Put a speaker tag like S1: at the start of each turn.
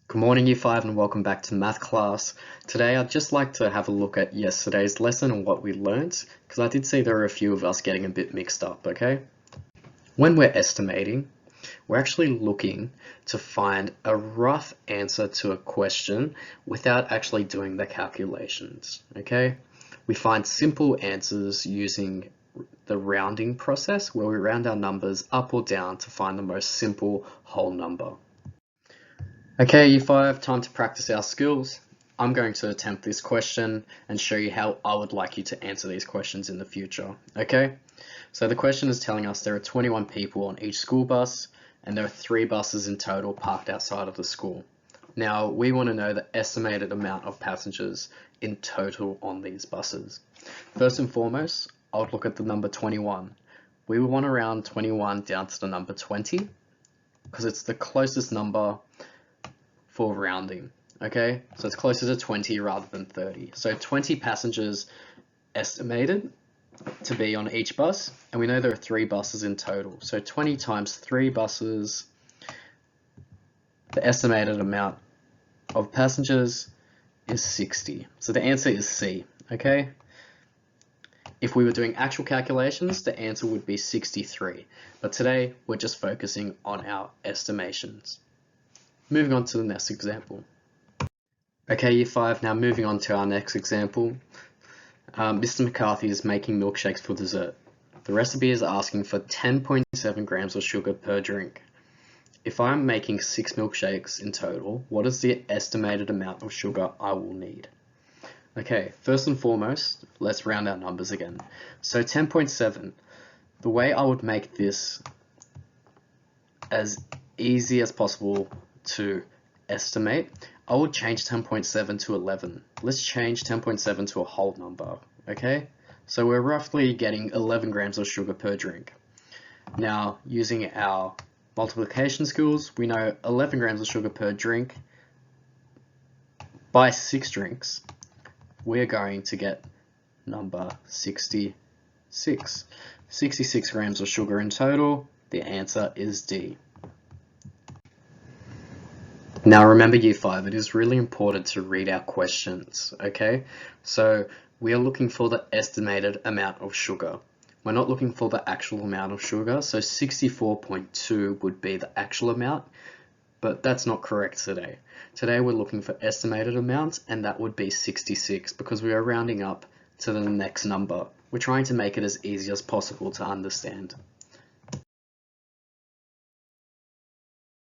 S1: Good morning, Year 5, and welcome back to math class. Today, I'd just like to have a look at yesterday's lesson and what we learnt, because I did see there are a few of us getting a bit mixed up, okay? When we're estimating, we're actually looking to find a rough answer to a question without actually doing the calculations, okay? We find simple answers using the rounding process, where we round our numbers up or down to find the most simple whole number. Okay, Year 5, time to practice our skills. I'm going to attempt this question and show you how I would like you to answer these questions in the future, okay? So the question is telling us there are 21 people on each school bus and there are 3 buses in total parked outside of the school. Now, we want to know the estimated amount of passengers in total on these buses. First and foremost, I would look at the number 21. We would want to round 21 down to the number 20 because it's the closest number for rounding, okay? So it's closer to 20 rather than 30. So 20 passengers estimated to be on each bus, and we know there are 3 buses in total. So 20 times 3 buses, the estimated amount of passengers is 60. So the answer is C, okay? If we were doing actual calculations, the answer would be 63. But today, we're just focusing on our estimations. Moving on to the next example. Okay, Year 5, now moving on to our next example. Mr. McCarthy is making milkshakes for dessert. The recipe is asking for 10.7 grams of sugar per drink. If I'm making 6 milkshakes in total, what is the estimated amount of sugar I will need? Okay, first and foremost, let's round our numbers again. So 10.7, the way I would make this as easy as possible to estimate, I would change 10.7 to 11. Let's change 10.7 to a whole number, okay? So we're roughly getting 11 grams of sugar per drink. Now, using our multiplication skills, we know 11 grams of sugar per drink. By 6 drinks, we're going to get number 66. 66 grams of sugar in total. The answer is D. Now remember, Year 5, it is really important to read our questions, okay? So we are looking for the estimated amount of sugar. We're not looking for the actual amount of sugar, so 64.2 would be the actual amount, but that's not correct today. Today we're looking for estimated amounts, and that would be 66 because we are rounding up to the next number. We're trying to make it as easy as possible to understand.